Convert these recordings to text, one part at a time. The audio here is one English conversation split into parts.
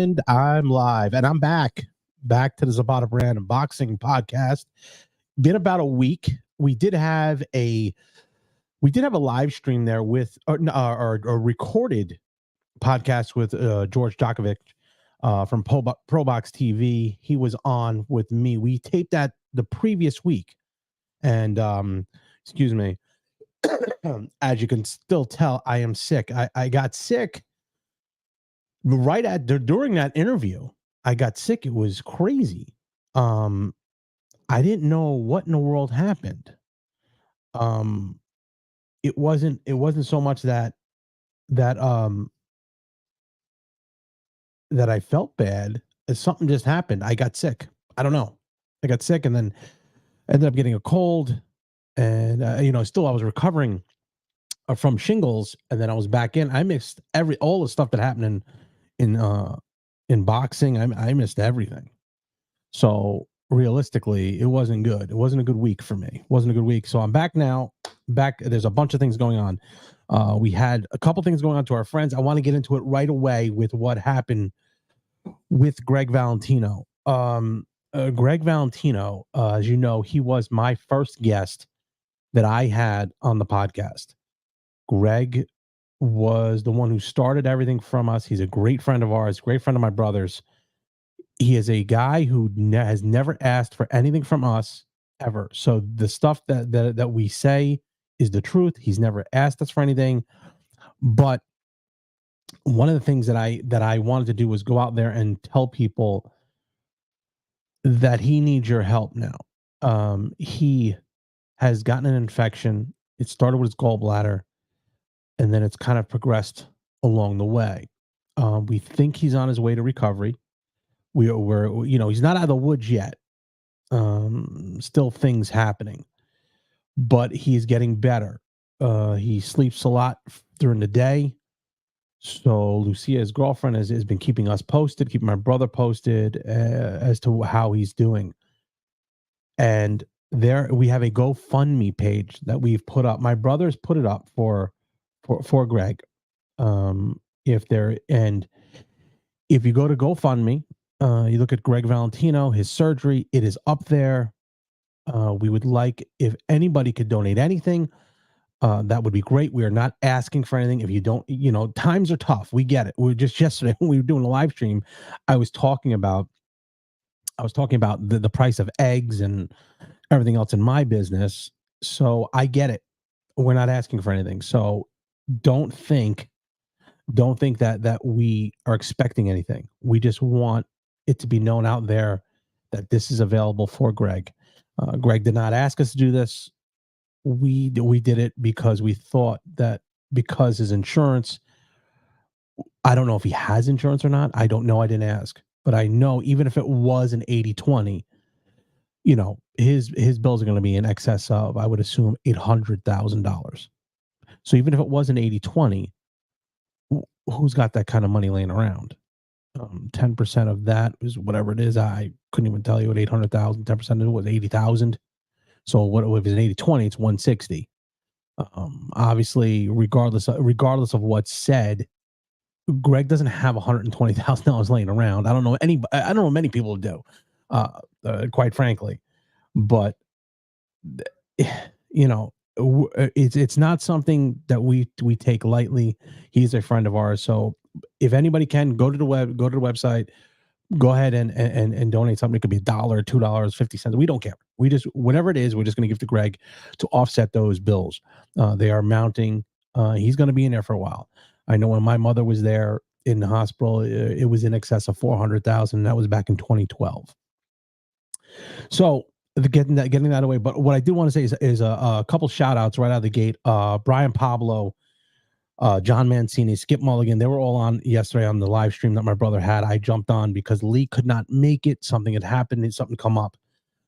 And I'm live, and I'm back to the Zapata Brand Unboxing Podcast. Been about a week. We did have a live stream there with or recorded podcast with George Djokovic from ProBox TV. He was on with me. We taped that the previous week, and excuse me, as you can still tell, I am sick. I got sick during that interview. I got sick. It was crazy. I didn't know what in the world happened. It wasn't so much that that I felt bad. As something just happened. I got sick. I don't know. I got sick and then ended up getting a cold, and still I was recovering from shingles, and then I was back in. I missed all the stuff that happened in boxing. I missed everything. So realistically, it wasn't good. It wasn't a good week for me. It wasn't a good week. So I'm back now. There's a bunch of things going on. We had a couple things going on to our friends. I want to get into it right away with what happened with Greg Valentino. Greg Valentino, as you know, he was my first guest that I had on the podcast. Greg was the one who started everything from us. He's a great friend of ours, great friend of my brother's. He is a guy who has never asked for anything from us ever. So the stuff that we say is the truth. He's never asked us for anything. But one of the things that I wanted to do was go out there and tell people that he needs your help now. He has gotten an infection. It started with his gallbladder, and then it's kind of progressed along the way. We think he's on his way to recovery. We're he's not out of the woods yet. Still things happening, but he's getting better. He sleeps a lot during the day. So Lucia, his girlfriend, has been keeping us posted, keeping my brother posted as to how he's doing. And there we have a GoFundMe page that we've put up. My brother's put it up for Greg. If you go to GoFundMe, you look at Greg Valentino, his surgery, it is up there. We would like if anybody could donate anything, that would be great. We are not asking for anything. If you don't, times are tough. We get it. We were just yesterday when we were doing a live stream, I was talking about the price of eggs and everything else in my business. So I get it. We're not asking for anything. So don't think that we are expecting anything. We just want it to be known out there that this is available for Greg. Greg did not ask us to do this. We did it because we thought that because his insurance, I don't know if he has insurance or not. I don't know. I didn't ask. But I know even if it was an 80-20, his bills are going to be in excess of, I would assume, $800,000. So even if it was an 80-20, who's got that kind of money laying around? 10% of that is whatever it is. I couldn't even tell you what 800,000, 10% of it was 80,000. So what if it's an 80-20, it's 160. Obviously, regardless of what's said, Greg doesn't have $120,000 laying around. I don't know many people do, quite frankly, but it's not something that we take lightly. He's a friend of ours, so if anybody can go to the website, go ahead and donate something. It could be $1, $2, 50 cents. We don't care. We just, whatever it is, we're just going to give to Greg to offset those bills. They are mounting. He's going to be in there for a while. I know when my mother was there in the hospital, it was in excess of $400,000. That was back in 2012. So getting that away. But what I do want to say is a couple shout outs right out of the gate. Brian Pablo, John Mancini, Skip Mulligan, they were all on yesterday on the live stream that my brother had. I jumped on because Lee could not make it. Something had happened. Something come up.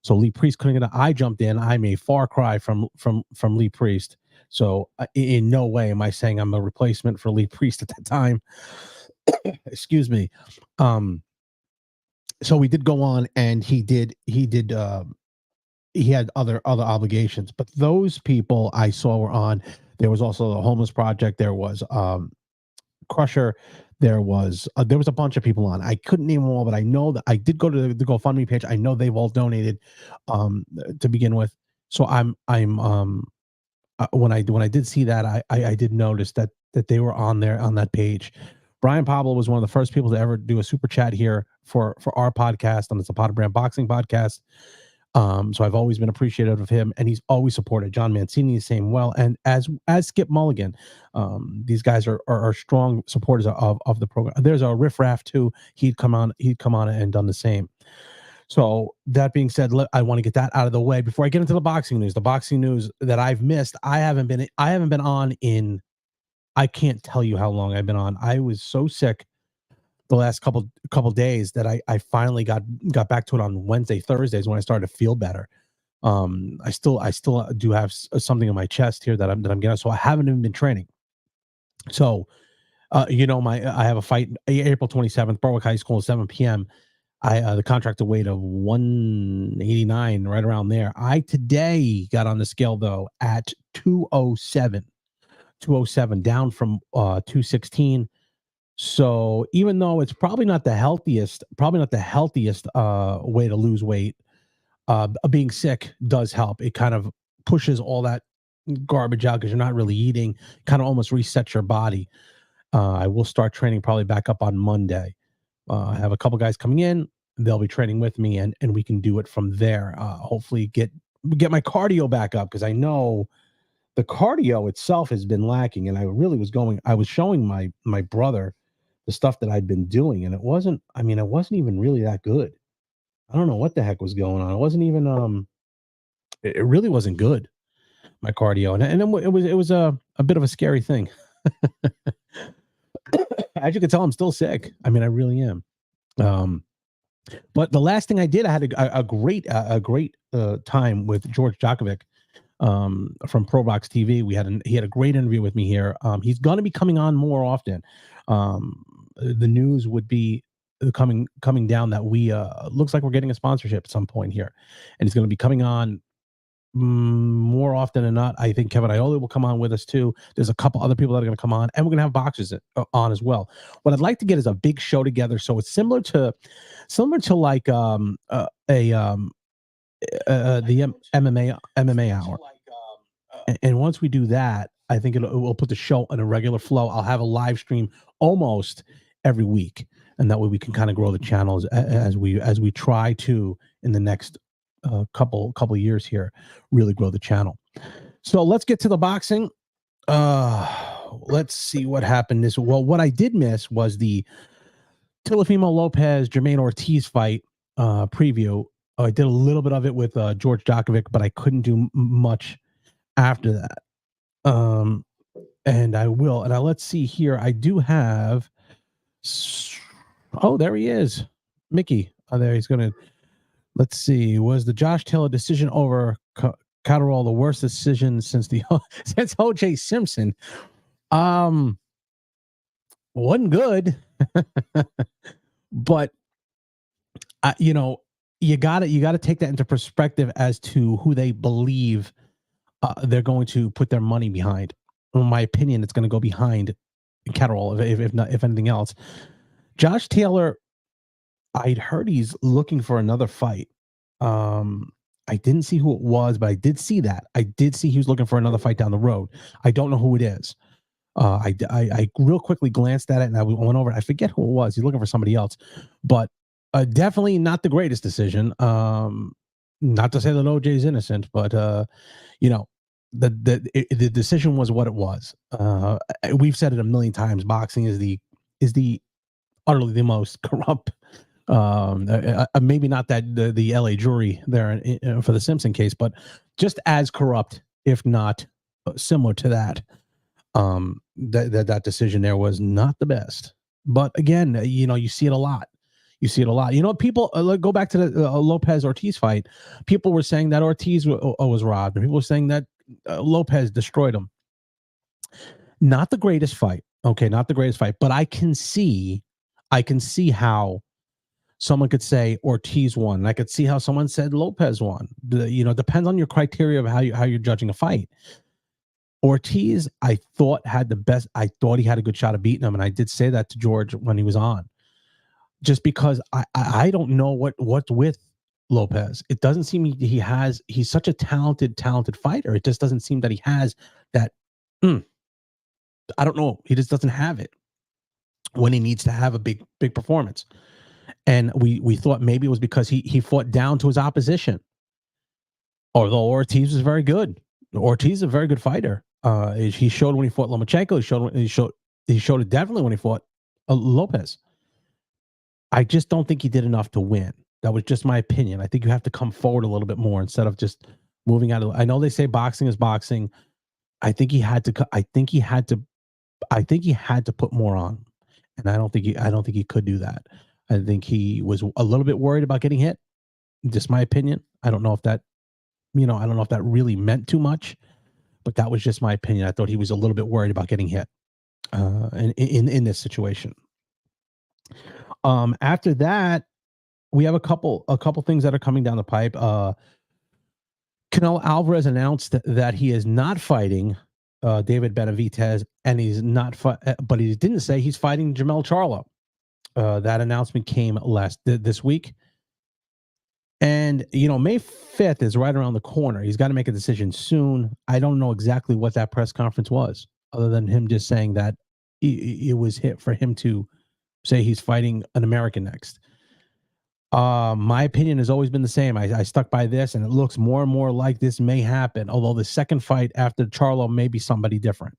So Lee Priest couldn't get it. I jumped in. I'm a far cry from Lee Priest. So in no way am I saying I'm a replacement for Lee Priest at that time. Excuse me. So we did go on, and he had other obligations, but those people I saw were on. There was also the Homeless Project. There was Crusher. there was a bunch of people on. I couldn't name them all, but I know that I did go to the GoFundMe page. I know they've all donated um, to begin with. So I'm when I did see that, I did notice that they were on there on that page. Brian Pablo was one of the first people to ever do a super chat here for our podcast, and it's a Potter Brand Boxing podcast. So I've always been appreciative of him, and he's always supported John Mancini the same well, and as Skip Mulligan. These guys are strong supporters of the program. There's a Riff Raff too. He'd come on and done the same. So that being said, I want to get that out of the way before I get into the boxing news. The boxing news that I've missed, I haven't been on in, I can't tell you how long I've been on. I was so sick the last couple days that I finally got back to it on Wednesday, Thursdays when I started to feel better. I still do have something in my chest here that I'm getting, so I haven't even been training. So, I have a fight April 27th, Berwick High School, 7 p.m. The contracted weight of 189, right around there. I today got on the scale though at 207, down from 216. So even though it's probably not the healthiest way to lose weight, being sick does help. It kind of pushes all that garbage out because you're not really eating, kind of almost resets your body. I will start training probably back up on Monday. I have a couple guys coming in. They'll be training with me, and we can do it from there. Hopefully get my cardio back up, because I know the cardio itself has been lacking. And I was showing my brother the stuff that I'd been doing, and it wasn't even really that good. I don't know what the heck was going on. It wasn't even it really wasn't good, my cardio. And it was a bit of a scary thing. As you can tell, I'm still sick. I mean, I really am. But the last thing I did, I had a great time with George Djokovic from ProBox TV. He had a great interview with me here. He's going to be coming on more often. The news would be coming down that we looks like we're getting a sponsorship at some point here, and he's going to be coming on more often than not. I think Kevin Ioli will come on with us too. There's a couple other people that are going to come on, and we're going to have boxers on as well. What I'd like to get is a big show together, so it's similar to like the MMA hour. And once we do that, I think we'll put the show in a regular flow. I'll have a live stream almost every week, and that way we can kind of grow the channels as we try to, in the next couple years here, really grow the channel. So let's get to the boxing. Let's see what happened. What I did miss was the Teofimo Lopez Jermaine Ortiz fight preview. I did a little bit of it with George Djokovic, but I couldn't do much after that. And I will. And let's see here. I do have. Oh, there he is, Mickey. Oh, there he's gonna. Let's see. Was the Josh Taylor decision over Catterall the worst decision since O.J. Simpson? Wasn't good, but you got to take that into perspective as to who they believe they're going to put their money behind. In my opinion, it's going to go behind Catterall, if anything else. Josh Taylor, I'd heard he's looking for another fight. I didn't see who it was, but I did see that. I did see he was looking for another fight down the road. I don't know who it is. I real quickly glanced at it, and I went over it. I forget who it was. He's looking for somebody else, but definitely not the greatest decision. Not to say that OJ is innocent, but the decision was what it was. We've said it a million times. Boxing is the utterly the most corrupt. Maybe not that the LA jury there for the Simpson case, but just as corrupt, if not similar to that. That decision there was not the best. But again, you see it a lot. People go back to the Lopez Ortiz fight. People were saying that Ortiz was robbed, and people were saying that Lopez destroyed him. Not the greatest fight. Okay, not the greatest fight, but I can see how someone could say Ortiz won, and I could see how someone said Lopez won. Depends on your criteria of how you're judging a fight. Ortiz, I thought had the best. I thought he had a good shot of beating him, and I did say that to George when he was on. Just because I don't know what's with Lopez. It doesn't seem he has. He's such a talented fighter. It just doesn't seem that he has that. I don't know. He just doesn't have it when he needs to have a big performance. And we thought maybe it was because he fought down to his opposition. Although Ortiz was very good. Ortiz is a very good fighter. He showed when he fought Lomachenko. He showed it definitely when he fought Lopez. I just don't think he did enough to win. That was just my opinion. I think you have to come forward a little bit more instead of just moving out of. I know they say boxing is boxing. I think he had to. I think he had to put more on, and I don't think he could do that. I think he was a little bit worried about getting hit. Just my opinion. I don't know if that, I don't know if that really meant too much, but that was just my opinion. I thought he was a little bit worried about getting hit in this situation. After that, we have a couple things that are coming down the pipe. Canelo Alvarez announced that he is not fighting David Benavidez, and he's not, but he didn't say he's fighting Jermell Charlo. That announcement came this week. And, May 5th is right around the corner. He's got to make a decision soon. I don't know exactly what that press conference was, other than him just saying that it was hit for him to say he's fighting an American next. My opinion has always been the same. I stuck by this, and it looks more and more like this may happen, although the second fight after Charlo may be somebody different.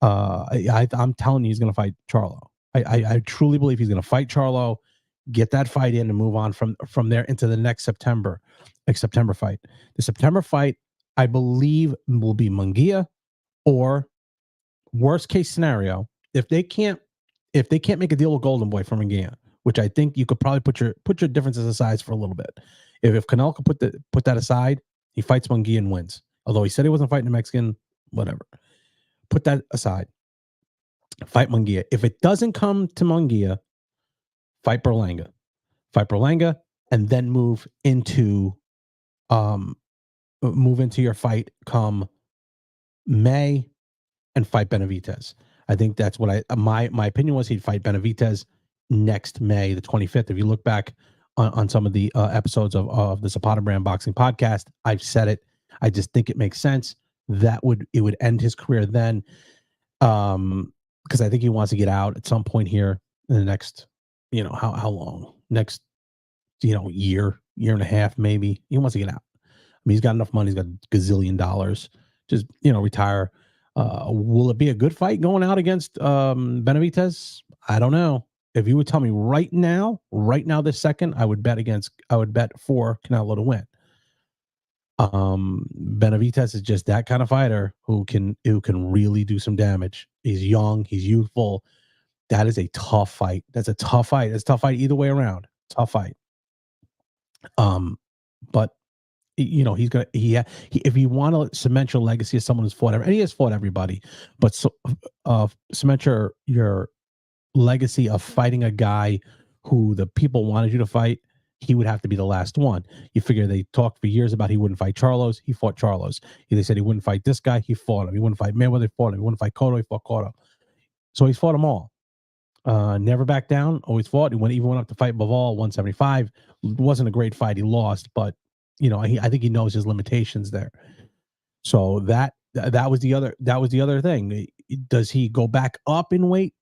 I'm telling you, he's going to fight Charlo. I truly believe he's going to fight Charlo, get that fight in, and move on from there into the next September fight. The September fight, I believe, will be Munguia, or worst case scenario, if they can't make a deal with Golden Boy for Munguia, which I think you could probably put your differences aside for a little bit. If Canelo could put that aside, he fights Munguia and wins. Although he said he wasn't fighting a Mexican, whatever. Put that aside. Fight Munguia. If it doesn't come to Munguia, fight Berlanga. And then move into your fight come May and fight Benavidez. I think that's what my opinion was. He'd fight Benavidez next May the 25th. If you look back on some of the episodes of the Zapata Brand Boxing Podcast, I've said it. I just think it makes sense. It would end his career then. Because I think he wants to get out at some point here in the next, how long? Next, year and a half, maybe. He wants to get out. I mean, he's got enough money. He's got $gazillion. Just, retire. Will it be a good fight going out against Benavidez? I don't know. If you would tell me right now this second, I would bet for Canelo to win. Benavidez is just that kind of fighter who can really do some damage. He's young, he's youthful. That is a tough fight. That's a tough fight. It's a tough fight either way around. Tough fight. But if you want to cement your legacy as someone who's fought and he has fought everybody, but cement your legacy of fighting a guy who the people wanted you to fight, he would have to be the last one. You figure they talked for years about he wouldn't fight Charlos. He fought Charlos. They said he wouldn't fight this guy. He fought him. He wouldn't fight Mayweather. He fought him. He wouldn't fight Cotto. He fought Cotto. So he's fought them all. Never backed down. Always fought. He went up to fight Bivol 175. Wasn't a great fight. He lost, but I think he knows his limitations there. So that was the other thing. Does he go back up in weight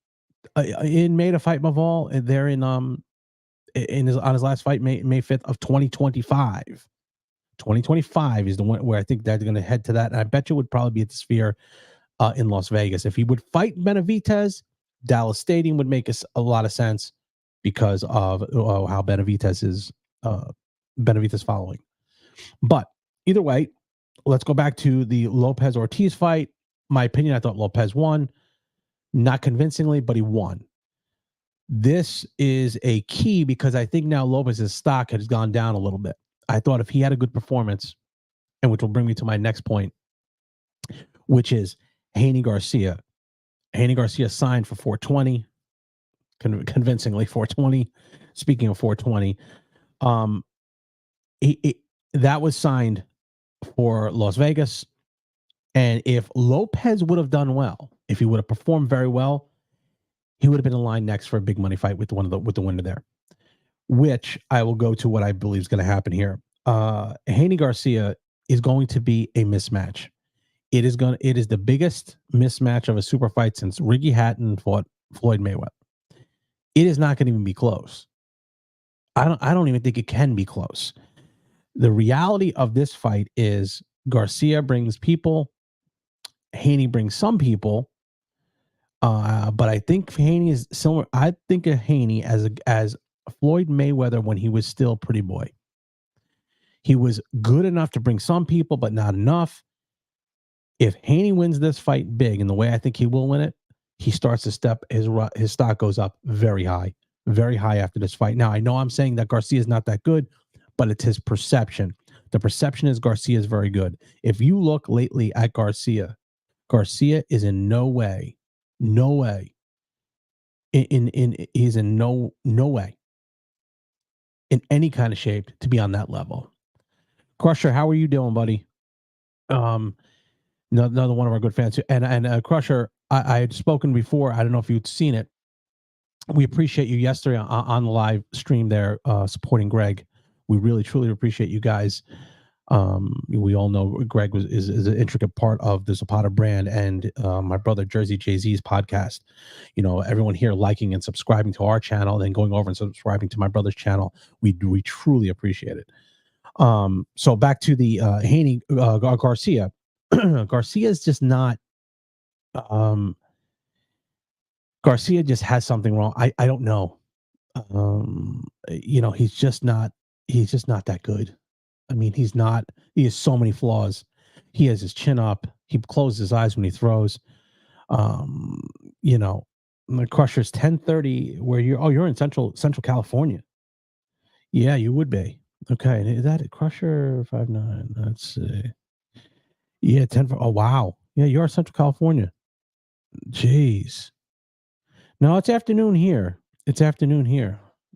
in May to fight Bivol? There on his last fight, May 5th of 2025. 2025 is the one where I think they're going to head to that. And I bet you would probably be at the Sphere in Las Vegas. If he would fight Benavidez, Dallas Stadium would make a lot of sense because of how Benavidez is Benavidez following. But either way, let's go back to the Lopez Ortiz fight. My opinion, I thought Lopez won, not convincingly, but he won. This is a key because I think now Lopez's stock has gone down a little bit. I thought if he had a good performance, and which will bring me to my next point, which is Haney Garcia. Haney Garcia signed for 420, convincingly 420. Speaking of 420, that was signed for Las Vegas. And if Lopez would have done well, if he would have performed very well, he would have been in line next for a big money fight with the winner there. Which I will go to what I believe is going to happen here. Haney Garcia is going to be a mismatch. It is the biggest mismatch of a super fight since Ricky Hatton fought Floyd Mayweather. It is not going to even be close. I don't even think it can be close. The reality of this fight is Garcia brings people, Haney brings some people, but I think Haney is similar. I think of Haney as Floyd Mayweather when he was still pretty boy. He was good enough to bring some people, but not enough. If Haney wins this fight big, in the way I think he will win it, he starts to step, his stock goes up very high after this fight. Now, I know I'm saying that Garcia is not that good, but it's his perception. The perception is Garcia is very good. If you look lately at Garcia is in no way, he's in no way in any kind of shape to be on that level. Crusher, how are you doing, buddy? Another one of our good fans. And Crusher, I had spoken before. I don't know if you'd seen it. We appreciate you yesterday on the live stream there, supporting Greg. We really, truly appreciate you guys. We all know Greg is an intricate part of the Zapata brand and my brother Jersey Jay-Z's podcast. You know, everyone here liking and subscribing to our channel, then going over and subscribing to my brother's channel. We truly appreciate it. So back to the Haney Garcia. Garcia is just not. Garcia just has something wrong. I don't know. You know, he's just not that good. I mean, he has so many flaws. He has his chin up. He closes his eyes when he throws. You know, the Crusher's 10:30 where you're in Central California. Yeah, you would be. Okay. Is that a Crusher 5'9"? Let's see. Yeah, 10. Oh, wow. Yeah, you're Central California. Jeez. No, it's afternoon here.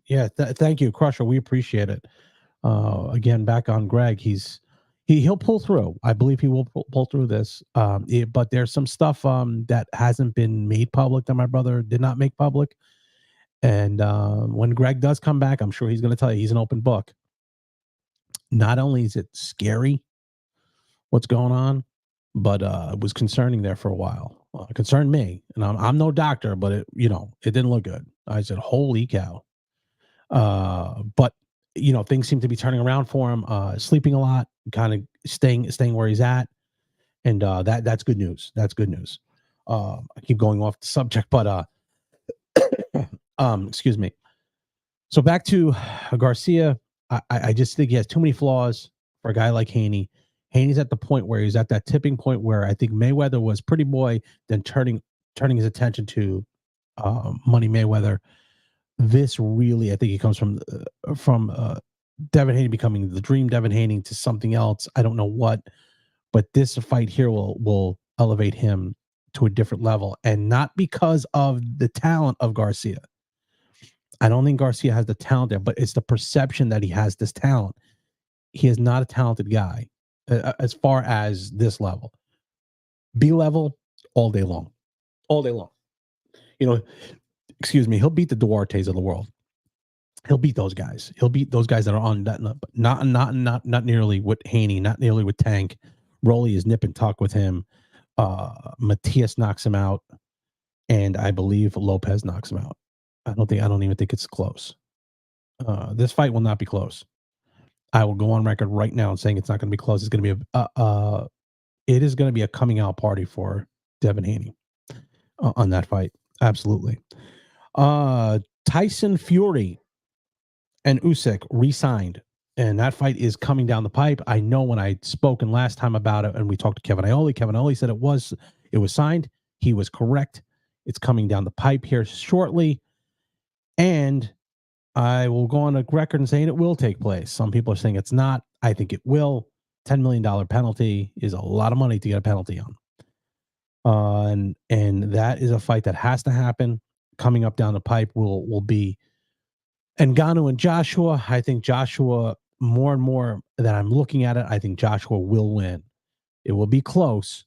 Yeah, thank you, Crusher. We appreciate it. Again, back on Greg. He'll pull through. I believe he will pull through this. But there's some stuff that hasn't been made public that my brother did not make public. And when Greg does come back, I'm sure he's going to tell you he's an open book. Not only is it scary what's going on, but it was concerning there for a while. It concerned me, and I'm no doctor, but it didn't look good. I said, "Holy cow!" But things seem to be turning around for him. Sleeping a lot, kind of staying where he's at, and that's good news. That's good news. I keep going off the subject, but excuse me. So back to Garcia. I just think he has too many flaws for a guy like Haney. Haney's at the point where he's at that tipping point where I think Mayweather was pretty boy, then turning his attention to Money Mayweather. This really, I think, he comes from Devin Haney becoming the dream Devin Haney to something else. I don't know what, but this fight here will elevate him to a different level, and not because of the talent of Garcia. I don't think Garcia has the talent there, but it's the perception that he has this talent. He is not a talented guy as far as this level. B level all day long. Excuse me. He'll beat the Duartes of the world. He'll beat those guys. He'll beat those guys that are on that. Not nearly with Haney. Not nearly with Tank. Rolly is nip and tuck with him. Matias knocks him out, and I believe Lopez knocks him out. I don't even think it's close. This fight will not be close. I will go on record right now and saying it's not going to be close. It's going to be it is going to be a coming out party for Devin Haney on that fight. Absolutely. Tyson Fury and Usyk re-signed, and that fight is coming down the pipe. I know when I'd spoken last time about it, and we talked to Kevin Iole said it was signed. He was correct. It's coming down the pipe here shortly, and I will go on a record and saying it will take place. Some people are saying it's not. I think it will. $10 million penalty is a lot of money to get a penalty on. And that is a fight that has to happen. Coming up down the pipe will be Ngannou and Joshua. I think Joshua, more and more that I'm looking at it, I think Joshua will win. It will be close,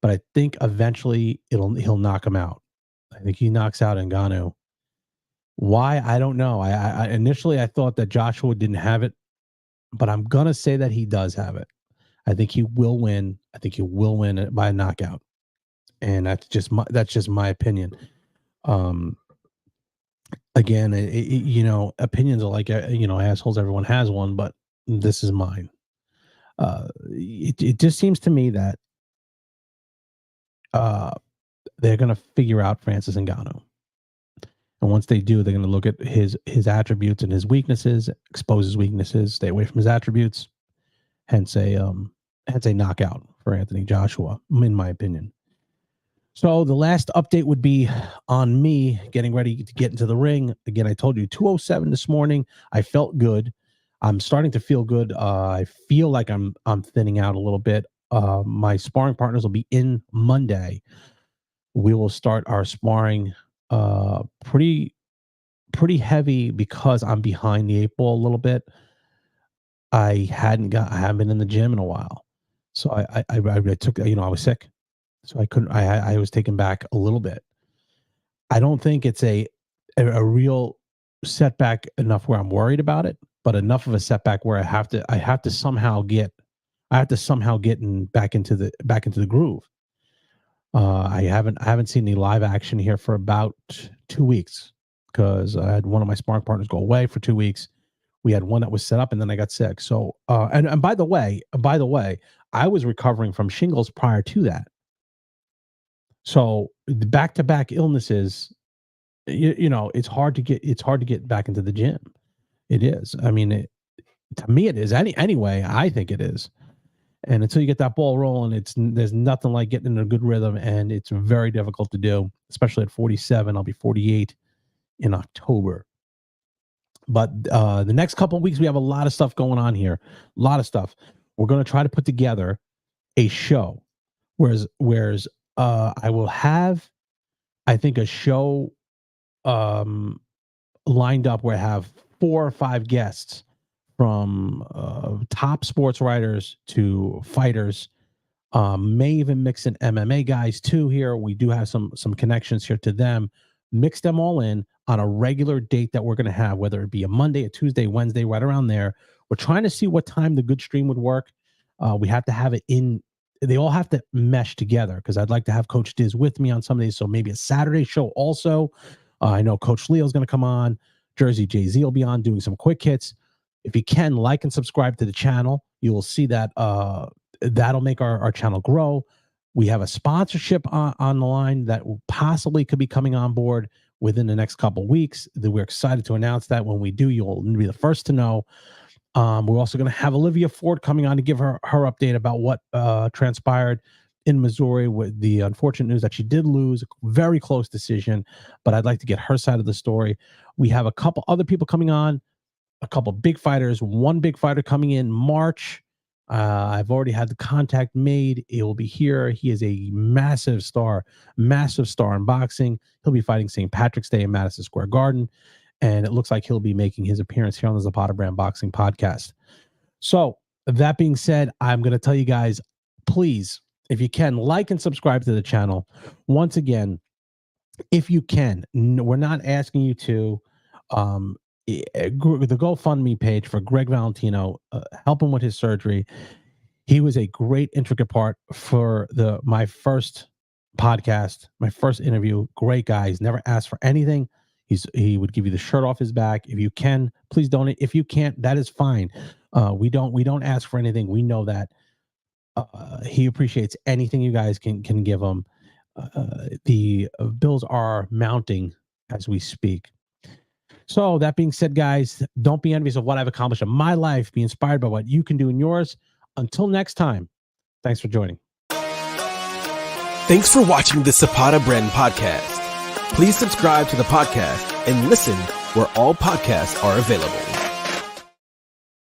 but I think eventually he'll knock him out. I think he knocks out Ngannou. Why? I don't know. I initially I thought that Joshua didn't have it, but I'm gonna say that he does have it. I think he will win. I think he will win it by a knockout, and that's just my opinion. Again, opinions are like assholes. Everyone has one, but this is mine. It just seems to me that they're gonna figure out Francis Ngannou. And once they do, they're going to look at his attributes and his weaknesses, expose his weaknesses, stay away from his attributes, hence a knockout for Anthony Joshua, in my opinion. So the last update would be on me getting ready to get into the ring. Again, I told you 207 this morning. I felt good. I'm starting to feel good. I feel like I'm thinning out a little bit. My sparring partners will be in Monday. We will start our sparring pretty heavy because I'm behind the 8 ball a little bit. I haven't been in the gym in a while, so I took, I was sick, so I couldn't. I was taken back a little bit. I don't think it's a real setback enough where I'm worried about it, but enough of a setback where I have to somehow get back into the groove. I haven't seen any live action here for about 2 weeks because I had one of my sparring partners go away for 2 weeks. We had one that was set up, and then I got sick. So, and by the way, I was recovering from shingles prior to that. So the back-to-back illnesses, it's hard to get back into the gym. It is. I mean, to me, it is. Anyway, I think it is. And until you get that ball rolling, there's nothing like getting in a good rhythm, and it's very difficult to do, especially at 47. I'll be 48 in October. But the next couple of weeks, we have a lot of stuff going on here. A lot of stuff. We're going to try to put together a show, whereas I will have, I think, a show lined up where I have 4 or 5 guests from top sports writers to fighters, may even mix in MMA guys too here. We do have some connections here to them. Mix them all in on a regular date that we're going to have, whether it be a Monday, a Tuesday, Wednesday, right around there. We're trying to see what time the good stream would work. We have to have it in. They all have to mesh together because I'd like to have Coach Diz with me on some of these. So maybe a Saturday show also. I know Coach Leo's going to come on. Jersey Jay-Z will be on doing some quick hits. If you can, like and subscribe to the channel, you will see that that'll make our channel grow. We have a sponsorship on the line that possibly could be coming on board within the next couple of weeks. We're excited to announce that. When we do, you'll be the first to know. We're also going to have Olivia Ford coming on to give her update about what transpired in Missouri with the unfortunate news that she did lose, a very close decision, but I'd like to get her side of the story. We have a couple other people coming on, a couple big fighters, one big fighter coming in March. I've already had the contact made. He will be here. He is a massive star in boxing. He'll be fighting St. Patrick's Day in Madison Square Garden. And it looks like he'll be making his appearance here on the Zapata Brand Boxing Podcast. So that being said, I'm going to tell you guys, please, if you can, like and subscribe to the channel. Once again, if you can, we're not asking you to. The GoFundMe page for Greg Valentino, help him with his surgery. He was a great intricate part for my first podcast, my first interview. Great guy. He's never asked for anything. He would give you the shirt off his back. If you can, please donate. If you can't, that is fine. We don't ask for anything. We know that he appreciates anything you guys can give him. The bills are mounting as we speak. So that being said, guys, don't be envious of what I've accomplished in my life. Be inspired by what you can do in yours. Until next time, thanks for joining. Thanks for watching the Zapata Brand Podcast. Please subscribe to the podcast and listen where all podcasts are available.